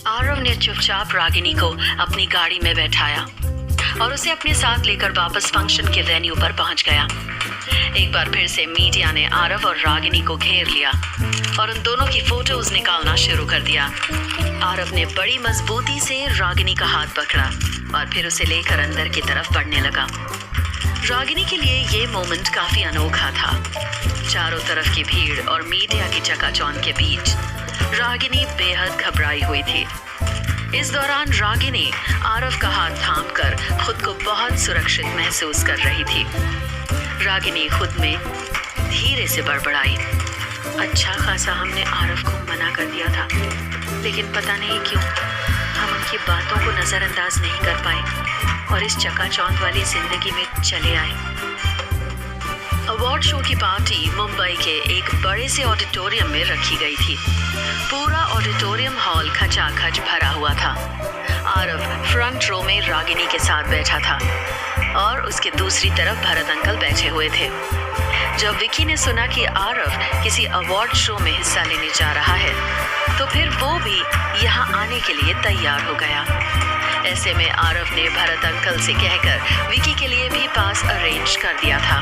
आरव ने चुपचाप रागिनी को अपनी गाड़ी में बैठाया और उसे अपने साथ लेकर वापस फंक्शन के वेन्यू पर पहुंच गया। एक बार फिर से मीडिया ने आरव और रागिनी को घेर लिया और उन दोनों की फोटोज निकालना शुरू कर दिया। आरव ने बड़ी मजबूती से रागिनी का हाथ पकड़ा और फिर उसे लेकर अंदर की तरफ बढ़ने लगा। रागिनी के लिए ये मोमेंट काफी अनोखा था। चारों तरफ की भीड़ और मीडिया की चकाचौंध के बीच रागिनी बेहद घबराई हुई थी। इस दौरान रागिनी आरव का हाथ थामकर खुद को बहुत सुरक्षित महसूस कर रही थी। रागिनी खुद में धीरे से बड़बड़ाई, अच्छा खासा हमने आरव को मना कर दिया था, लेकिन पता नहीं क्यों हम उनकी बातों को नजरअंदाज नहीं कर पाए और इस चकाचौंध वाली जिंदगी में चले आए। अवार्ड शो की पार्टी मुंबई के एक बड़े से ऑडिटोरियम में रखी गई थी। पूरा ऑडिटोरियम हॉल खचाखच भरा हुआ था। आरव फ्रंट रो में रागिनी के साथ बैठा था और उसके दूसरी तरफ भरत अंकल बैठे हुए थे। जब विकी ने सुना कि आरव किसी अवार्ड शो में हिस्सा लेने जा रहा है तो फिर वो भी यहाँ आने के लिए तैयार हो गया। ऐसे में आरव ने भरत अंकल से कहकर विकी के लिए भी पास अरेंज कर दिया था।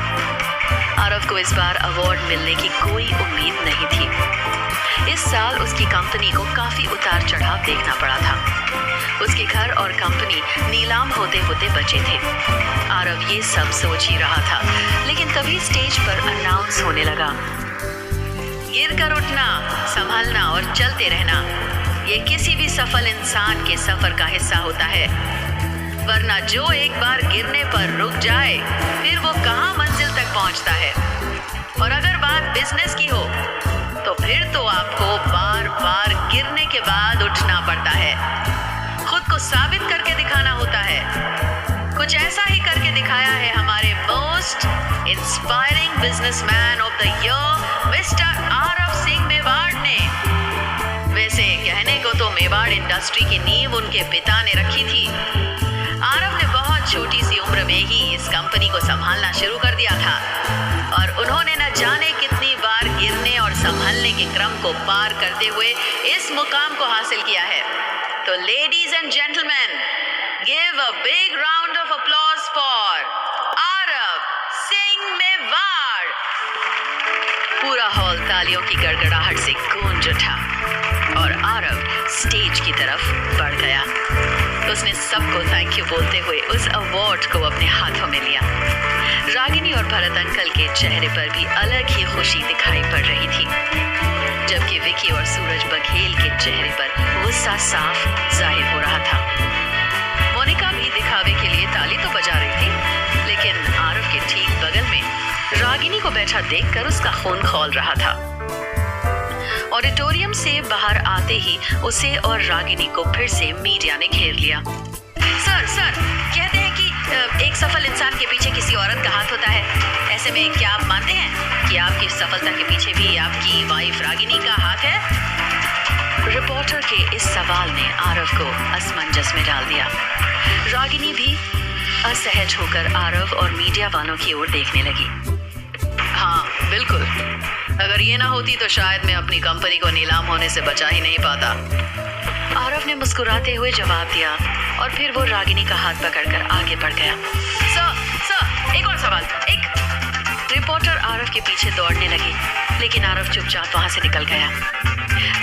आरव को इस बार अवार्ड मिलने की कोई उम्मीद नहीं थी। इस साल उसकी कंपनी को काफी उतार चढ़ाव देखना पड़ा था। उसके घर और कंपनी नीलाम होते होते बचे थे। आरव ये सब सोच ही रहा था, लेकिन तभी स्टेज पर अनाउंस होने लगा, गिर कर उठना, संभलना और चलते रहना, ये किसी भी सफल इंसान के सफर का हिस्सा होता है, वरना जो एक बार गिरने पर रुक जाए फिर वो कहाँ मंजिल तक पहुँचता है। और अगर बात बिजनेस की हो तो फिर तो आपको बार बार गिरने के बाद उठना पड़ता है, खुद को साबित करके दिखाना होता है। कुछ ऐसा ही करके दिखाया है हमारे most inspiring businessman of the year mister Aarav Singh Mewar ने। वैसे कहने को तो मेवाड़ इंडस्ट्री की नींव उनके पिता ने रखी थी। आरव ने बहुत छोटी सी उम्र में ही इस कंपनी को संभालना शुरू कर दिया था और उन्होंने न जाने कितनी बार गिरने और संभलने के क्रम को पार करते हुए इस मुकाम को हासिल किया है। तो ladies and gentleman, give a big round of applause for Aarav Singh Mewar. पूरा हॉल तालियों की गड़गड़ाहट से गूंज उठा और आरव स्टेज की तरफ बढ़ गया। उसने सबको थैंक यू बोलते हुए उस अवार्ड को अपने हाथों में लिया। रागिनी और भरत अंकल के चेहरे पर भी अलग ही खुशी दिखाई पड़ रही थी, जबकि विकी और सूरज बघेल के चेहरे पर गुस्सा साफ जाहिर हो रहा था। मोनिका भी दिखावे के लिए ताली तो बजा रही थी, लेकिन आरव के ठीक बगल में रागिनी को बैठा देखकर उसका खून खौल रहा था। ऑडिटोरियम से बाहर आते ही उसे और रागिनी को फिर से मीडिया ने घेर लिया। सर कहते हैं कि एक सफल इंसान के पीछे किसी औरत का हाथ होता है। ऐसे में क्या आप मानते हैं कि आपकी सफलता के पीछे भी आपकी वाइफ रागिनी का हाथ है? रिपोर्टर के इस सवाल ने आरव को असमंजस में डाल दिया। रागिनी भी असहज होकर आरव और मीडिया वालों की ओर देखने लगी। हाँ बिल्कुल, अगर ये ना होती तो शायद मैं अपनी कंपनी को नीलाम होने से बचा ही नहीं पाता। आरव ने मुस्कुराते हुए जवाब दिया और फिर वो रागिनी का हाथ पकड़कर आगे बढ़ गया। सर एक और सवाल। एक रिपोर्टर आरव के पीछे दौड़ने लगी, लेकिन आरव चुपचाप वहां से निकल गया।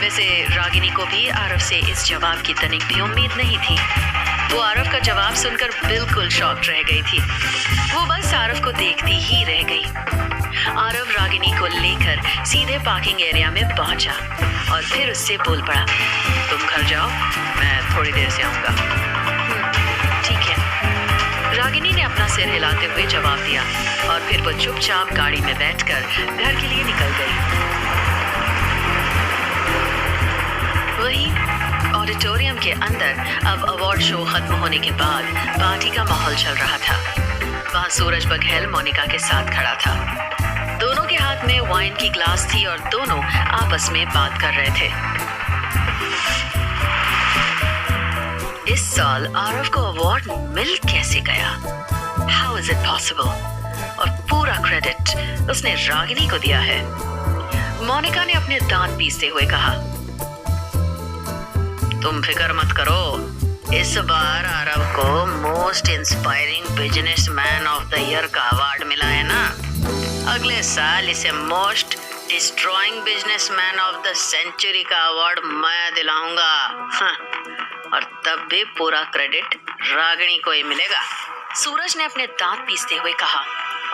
वैसे रागिनी को भी आरव से इस जवाब की तनिक भी उम्मीद नहीं थी। वो आरव का जवाब सुनकर बिल्कुल शॉक्ड रह गई थी। वो बस आरव को देखती ही रह गई। आरव रागिनी को लेकर सीधे पार्किंग एरिया में पहुंचा और फिर उससे बोल पड़ा, तुम घर जाओ, मैं थोड़ी देर से आऊंगा। ठीक है, रागिनी ने अपना सिर हिलाते हुए जवाब दिया और फिर वो चुपचाप गाड़ी में बैठकर घर के लिए निकल गई। वहीं ऑडिटोरियम के अंदर अब अवार्ड शो खत्म होने के बाद पार्टी का माहौल चल रहा था। वहाँ सूरज बघेल मोनिका के साथ खड़ा था। दोनों के हाथ में वाइन की ग्लास थी और दोनों आपस में बात कर रहे थे। इस साल आरव को अवार्ड मिल कैसे गया? How is it possible? और पूरा क्रेडिट उसने रागिनी को दिया है। मोनिका ने अपने दांत पीसते हुए कहा, तुम फिक्र मत करो, इस बार आरव को most inspiring businessman of the year का अवार्ड मिला है ना। अगले साल इसे most destroying businessman of the century का अवार्ड मैं दिलाऊंगा। और तब भी पूरा क्रेडिट रागिनी को ही मिलेगा। सूरज ने अपने दांत पीसते हुए कहा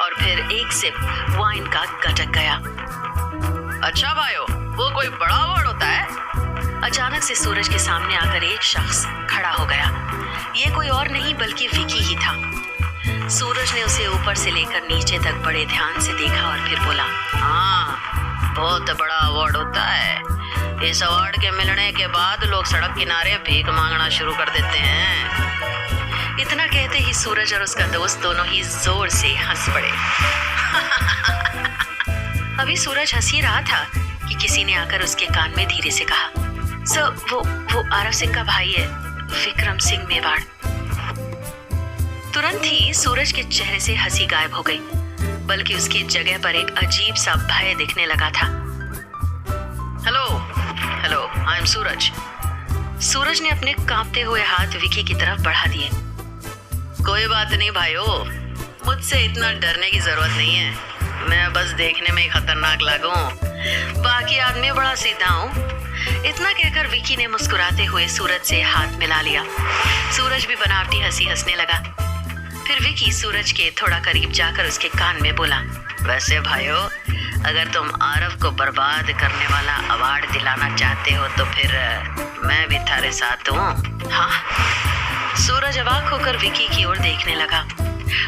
और फिर एक सिप वाइन का गटक गया। अच्छा भाइयों, वो कोई बड़ा अवार्ड होता है? अचानक से सूरज के सामने आकर एक शख्स खड़ा हो गया। ये कोई और नहीं बल्कि विकी ही था। सूरज ने उसे ऊपर से लेकर नीचे तक बड़े ध्यान से देखा और फिर बोला, हाँ, बहुत बड़ा अवार्ड होता है। इस अवार्ड के मिलने के बाद लोग सड़क किनारे भीख मांगना शुरू कर देते हैं। इतना कहते ही सूरज और उसका दोस्त दोनों ही जोर से हंस पड़े। अभी सूरज हंस ही रहा था कि किसी ने आकर उसके कान में धीरे से कहा, सर, वो आरव सिंह का भाई है, विक्रम सिंह मेवाड़। तुरंत ही सूरज के चेहरे से हंसी गायब हो गई, बल्कि उसकी जगह पर एक अजीब सा भय दिखने लगा था। हेलो, आई एम सूरज। सूरज ने अपने कांपते हुए हाथ विकी की तरफ बढ़ा दिए। कोई बात नहीं भाइयों, मुझसे इतना डरने की जरूरत नहीं है। मैं बस देखने में खतरनाक लगूं, बाकी आदमी बड़ा सीधा हूँ। इतना कहकर विकी ने मुस्कुराते हुए सूरज से हाथ मिला लिया। सूरज भी बनावटी हंसी हंसने लगा। फिर विकी सूरज के थोड़ा करीब जाकर उसके कान में बोला, वैसे भाइयों, अगर तुम आरव को बर्बाद करने वाला अवार्ड दिलाना चाहते हो तो फिर मैं भी तुम्हारे साथ हूँ। हाँ? सूरज अवाक होकर विकी की ओर देखने लगा।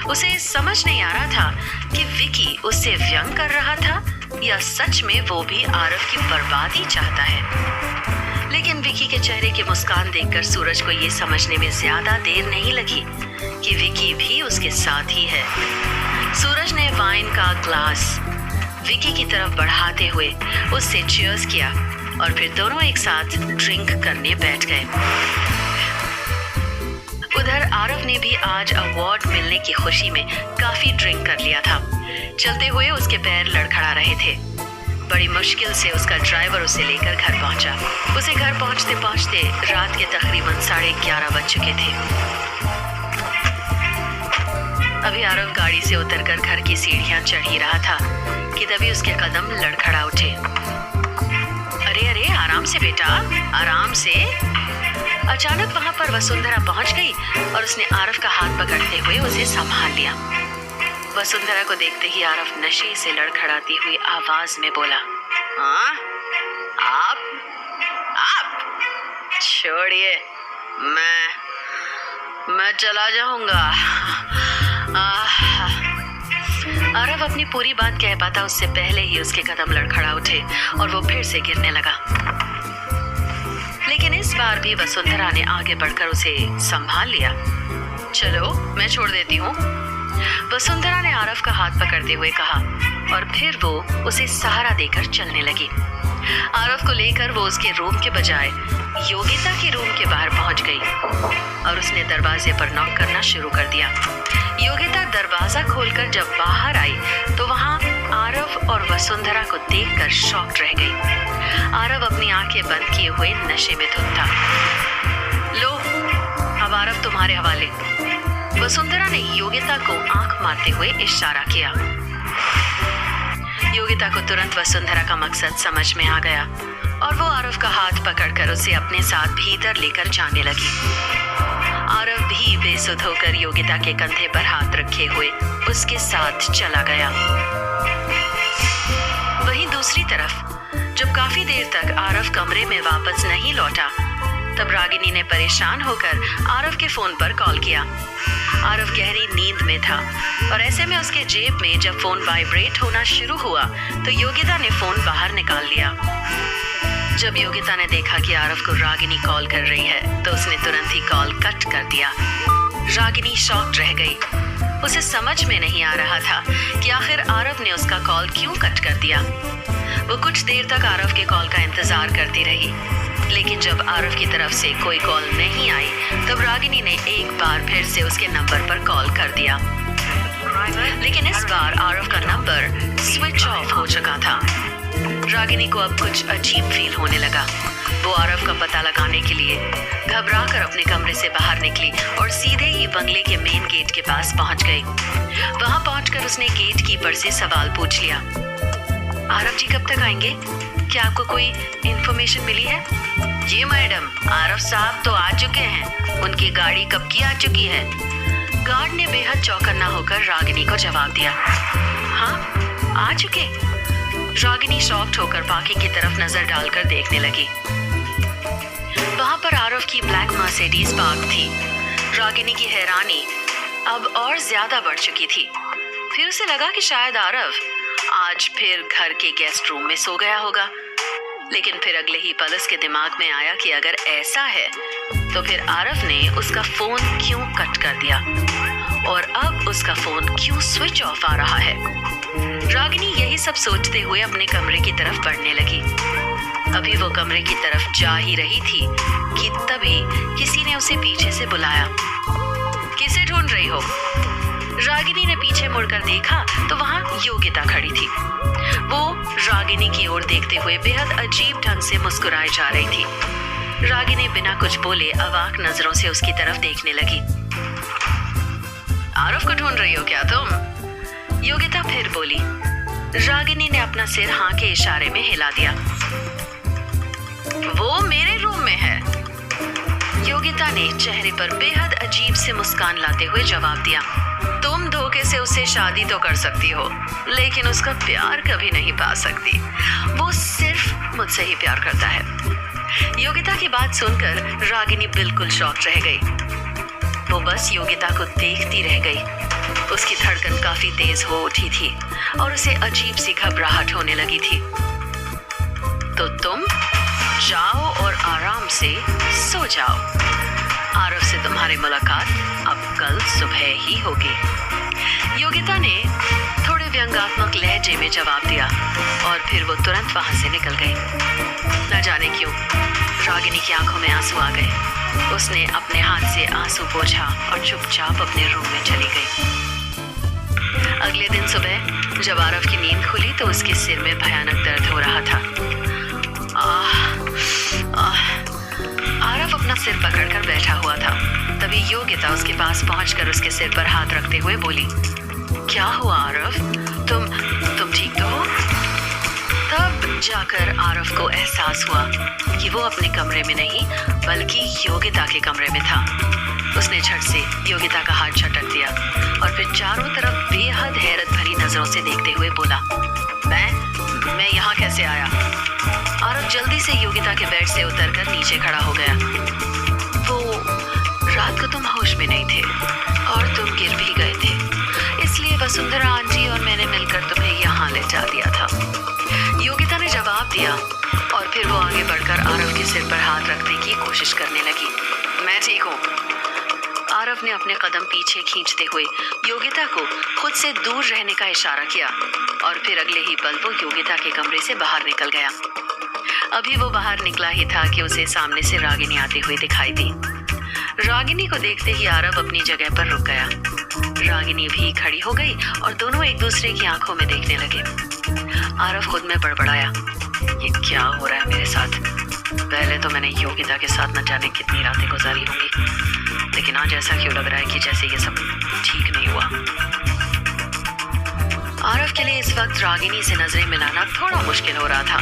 उसे समझ नहीं आ रहा था कि विकी उससे व्यंग कर रहा था या सच में वो भी आरव की बर्बादी चाहता है। लेकिन विकी के चेहरे की मुस्कान देखकर सूरज को ये समझने में ज्यादा देर नहीं लगी कि विकी भी उसके साथ ही है। सूरज ने वाइन का ग्लास विकी की तरफ बढ़ाते हुए उससे चीयर्स किया और फिर दोनों एक साथ ड्रिंक करने बैठ गए। उधर आरव ने भी आज अवार्ड मिलने की खुशी में काफी ड्रिंक कर लिया था। चलते हुए उसके पैर लड़खड़ा रहे थे। बड़ी मुश्किल से उसका ड्राइवर उसे लेकर घर पहुंचा। उसे घर पहुंचते पहुंचते रात के तकरीबन 11:30 बज चुके थे। अभी आरव गाड़ी से उतरकर घर की सीढ़ियां चढ़ ही रहा था कि तभी उसके कदम लड़खड़ा उठे। अरे आराम से बेटा, आराम से। अचानक वहां पर वसुंधरा पहुंच गई और उसने आरव का हाथ पकड़ते हुए उसे संभाल लिया। वसुंधरा को देखते ही आरव नशे से लड़खड़ाती हुई आवाज में बोला, हाँ? आप छोड़िए, मैं चला जाऊंगा। आरव अपनी पूरी बात कह पाता उससे पहले ही उसके कदम लड़खड़ा उठे और वो फिर से गिरने लगा। लेकिन इस बार भी वसुंधरा ने आगे बढ़कर उसे संभाल लिया। चलो, मैं छोड़ देती हूँ, वसुंधरा ने आरव का हाथ पकड़ते हुए कहा और फिर वो उसे सहारा देकर चलने लगी। आरव को लेकर वो उसके रूम के बजाय योगिता के रूम के बाहर पहुंच गई और उसने दरवाजे पर नॉक करना शुरू कर दिया। योगिता दरवाजा खोलकर जब बाहर आई तो वहां आरव और वसुंधरा को देखकर शॉक्ड रह गई। आरव अपनी आंखें बंद किए हुए नशे में धुत था। लो, अब आरव तुम्हारे हवाले। वसुंधरा ने योगिता को आंख मारते हुए इशारा किया। योगिता को तुरंत वसुंधरा का मकसद समझ में आ गया और वो आरव का हाथ पकड़कर उसे अपने साथ भीतर लेकर जाने लगी। आरव भी बेसुध होकर योगिता के कंधे पर हाथ रखे हुए उसके साथ चला गया। वहीं दूसरी तरफ जब काफी देर तक आरव कमरे में वापस नहीं लौटा तब रागिनी ने परेशान होकर आरव के फोन पर कॉल किया। आरव गहरी नींद में था और ऐसे में उसके जेब में जब फोन वाइब्रेट होना शुरू हुआ तो योगिता ने फोन बाहर निकाल लिया। जब योगिता ने देखा कि आरव को रागिनी कॉल कर रही है तो उसने तुरंत ही कॉल कट कर दिया। रागिनी शॉक्ड रह गई। उसे समझ में नहीं आ रहा था कि आखिर आरव ने उसका कॉल क्यों कट कर दिया। वो कुछ देर तक आरव के कॉल का इंतजार करती रही, लेकिन जब आरव की तरफ से कोई कॉल नहीं आई तब रागिनी ने एक बार फिर से उसके नंबर पर कॉल कर दिया। लेकिन इस बार आरव का नंबर स्विच ऑफ हो चुका था। रागिनी को अब कुछ अजीब फील होने लगा। वो आरव का पता लगाने के लिए घबराकर अपने कमरे से बाहर निकली और सीधे ही बंगले के मेन गेट के पास पहुंच गई। वहां पहुंचकर उसने गेट कीपर से सवाल पूछ लिया, आरव जी कब तक आएंगे? क्या आपको कोई इंफॉर्मेशन मिली है? जी मैडम, आरव साहब तो आ चुके हैं। उनकी गाड़ी कब की आ चुकी है? गार्ड ने बेहद चौकन्ना होकर रागिनी को जवाब दिया। हाँ, आ चुके? रागिनी शॉक्ड होकर बाकी की तरफ नजर डालकर देखने लगी। वहां पर आरव की ब्लैक मर्सिडीज पार्क थी। रागिनी की हैरानी अब और ज्यादा बढ़ चुकी थी। फिर उसे लगा कि शायद आरव आज फिर घर के गेस्ट रूम में सो गया होगा। लेकिन फिर अगले ही पल उसके दिमाग में आया कि अगर ऐसा है तो फिर आरव ने उसका फोन क्यों कट कर दिया और अब उसका फोन क्यों स्विच ऑफ आ रहा है। रागिनी यही सब सोचते हुए अपने कमरे की तरफ बढ़ने लगी। अभी वो कमरे की तरफ जा ही रही थी कि तभी किसी ने उसे पीछे से बुलाया। किसे ढूंढ रही हो? रागिनी ने पीछे मुड़कर देखा तो वहां योगिता खड़ी थी। वो रागिनी की ओर देखते हुए बेहद अजीब ढंग से मुस्कुराए जा रही थी। रागिनी बिना कुछ बोले अवाक नजरों से उसकी तरफ देखने लगी। आरव को ढूंढ रही हो क्या तुम? योगिता फिर बोली। रागिनी ने अपना सिर हाँ के इशारे में हिला दिया। वो मेरे रूम में है। योगिता ने चेहरे पर बेहद अजीब से मुस्कान लाते हुए जवाब दिया। तुम धोखे से उससे शादी तो कर सकती हो, लेकिन उसका प्यार कभी नहीं पा सकती। वो सिर्फ मुझसे ही प्यार करता है। योगिता की बात सुनकर रागिनी बिल्कुल शॉक रह गई। वो बस योगिता को देखती रह गई। उसकी धड़कन काफी तेज हो उठी थी और उसे अजीब सी घबराहट होने लगी थी। तो तुम जाओ और आराम से सो जाओ। आरव से तुम्हारी मुलाकात अब कल सुबह ही होगी। योगिता ने थोड़े व्यंग्यात्मक लहजे में जवाब दिया और फिर वो तुरंत वहां से निकल गई। न जाने क्यों रागिनी की आंखों में आंसू आ गए। उसने अपने हाथ से आंसू पोंछा और चुपचाप अपने रूम में चली गई। अगले दिन सुबह जब आरव की नींद खुली तो उसके सिर में भयानक दर्द हो रहा था। आरव अपना सिर पकड़कर बैठा हुआ था। तभी योगिता उसके पास पहुंचकर उसके सिर पर हाथ रखते हुए बोली, क्या हुआ आरव? तुम ठीक तो हो? तब जाकर आरव को एहसास हुआ कि वो अपने कमरे में नहीं बल्कि योगिता के कमरे में था। उसने झट से योगिता का हाथ झटक दिया और फिर चारों तरफ बेहद हैरत भरी नजरों से देखते हुए बोला, मैं यहाँ कैसे आया? आरव जल्दी से योगिता के बेड से उतरकर नीचे खड़ा हो गया। वो रात को तुम होश में नहीं थे और तुम गिर भी गए थे, इसलिए वसुंधरा आंटी और मैंने मिलकर तुम्हें यहाँ ले जा दिया था। योगिता ने जवाब दिया और फिर वो आगे बढ़कर आरव के सिर पर हाथ रखने की कोशिश करने लगी। मैं ठीक हूँ। आरव ने अपने कदम पीछे खींचते हुए योगिता को खुद से दूर रहने का इशारा किया और फिर अगले ही पल वो योगिता के कमरे से बाहर निकल गया। अभी वो बाहर निकला ही था कि उसे सामने से रागिनी आती हुई दिखाई दी। रागिनी को देखते ही आरव अपनी जगह पर रुक गया। रागिनी भी खड़ी हो गई और दोनों एक दूसरे की आंखों में देखने लगे। आरव खुद में बड़बड़ाया, ये क्या हो रहा है मेरे साथ? पहले तो मैंने योगिता के साथ न जाने कितनी रातें गुजारी होंगी, लेकिन आज ऐसा क्यों लग रहा है कि जैसे ये सब ठीक नहीं हुआ। आरव के लिए इस वक्त रागिनी से नजरें मिलाना थोड़ा मुश्किल हो रहा था।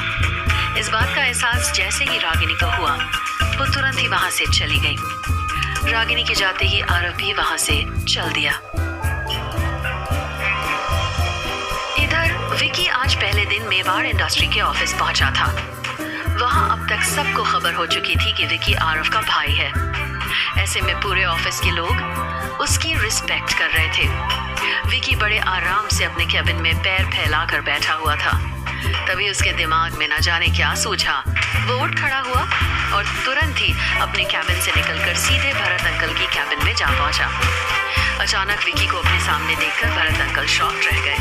इस बात का एहसास जैसे ही रागिनी को हुआ वो तुरंत ही वहां से चली गई। रागिनी के जाते ही आरव भी वहां से चल दिया। इधर विकी आज पहले दिन मेवाड़ इंडस्ट्री के ऑफिस पहुंचा था। वहां अब तक सबको खबर हो चुकी थी कि विकी आरव का भाई है। ऐसे में पूरे ऑफिस के लोग उसकी रिस्पेक्ट कर रहे थे। विकी बड़े आराम से अपने कैबिन में पैर फैलाकर बैठा हुआ था। तभी उसके दिमाग में न जाने क्या सूझा। वो उठ खड़ा हुआ और तुरंत ही अपने कैबिन से निकलकर सीधे भरत अंकल की कैबिन में जा पहुंचा। अचानक विकी को अपने सामने देखकर भरत अंकल शॉक्ड रह गए।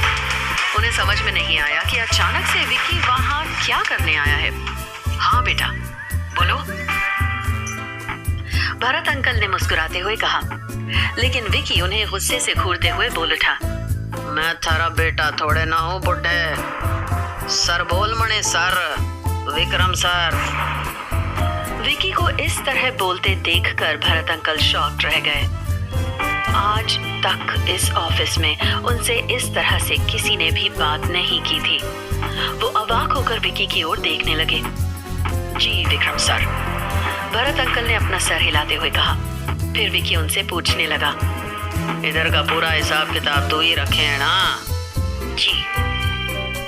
उन्हें समझ में नहीं आया कि अचानक से विकी वहां क्या करने आया है। हाँ बेटा बोलो, भरत अंकल ने मुस्कुराते हुए कहा। लेकिन विकी उन्हें गुस्से से घूरते हुए बोल उठा, मैं थारा बेटा थोड़े ना हूँ बुड्ढे। सर बोल मने सर, विक्रम सर। विकी को इस तरह बोलते देखकर भरत अंकल शॉक्ड रह गए। आज तक इस ऑफिस में उनसे इस तरह से किसी ने भी बात नहीं की थी। वो अवाक होकर विकी की ओर देखने लगे। जी विक्रम सर, भरत अंकल ने अपना सर हिलाते हुए कहा। फिर विकी उनसे पूछने लगा, इधर का पूरा हिसाब किताब तो ही रखे हैं ना? जी।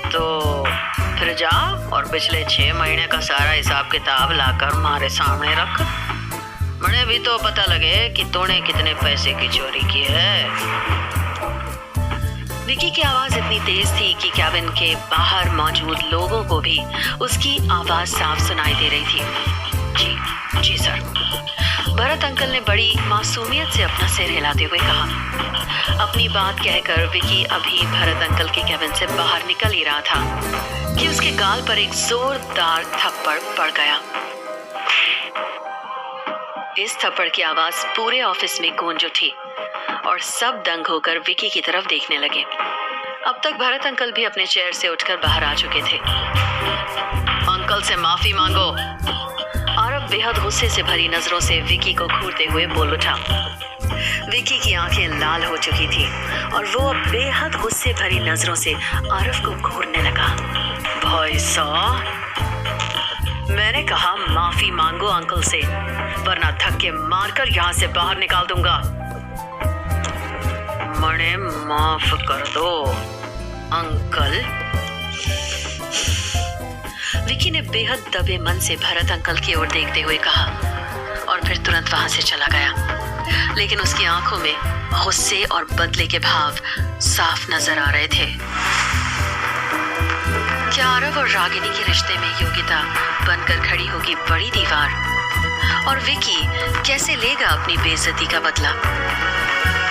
तो फिर जाओ और पिछले 6 महीने का सारा हिसाब किताब लाकर हमारे सामने रख। मुझे भी तो पता लगे कि तूने कितने पैसे की चोरी की है। विकी की आवाज इतनी तेज थी कि कैबिन के बाहर मौजूद लोगों को भी उसकी आवाज साफ सुनाई दे रही थी। जी सर। भरत अंकल ने बड़ी मासूमियत से अपना सिर हिलाते हुए कहा। अपनी बात कहकर विकी अभी भरत अंकल के कैबिन से बाहर निकल ही रहा था कि उसके गाल पर एक जोरदार थप्पड़ पड़ गया। इस थप्पड़ की आवाज पूरे ऑफिस में गूंज उठी और सब दंग होकर विकी की तरफ देखने लगे। अब तक भरत अंकल भी अपने चेयर से उठकर बाहर आ चुके थे। अंकल से माफी मांगो। आरव बेहद गुस्से से भरी नजरों से विकी को घूरते हुए बोल उठा। विकी की आंखें लाल हो चुकी थी और वो अब बेहद गुस्से भरी नजरों से आरव को घूरने लगा। भाई साहब, मैंने कहा माफी मांगो अंकल से, वरना धक्के मारकर यहाँ से बाहर निकाल दूंगा। मने माफ कर दो अंकल। विकी ने बेहद दबे मन से भरत अंकल की ओर देखते हुए कहा और फिर तुरंत वहां से चला गया। लेकिन उसकी आंखों में गुस्से और बदले के भाव साफ नजर आ रहे थे। क्या आरव और रागिनी के रिश्ते में योगिता बनकर खड़ी होगी बड़ी दीवार, और विकी कैसे लेगा अपनी बेइज्जती का बदला?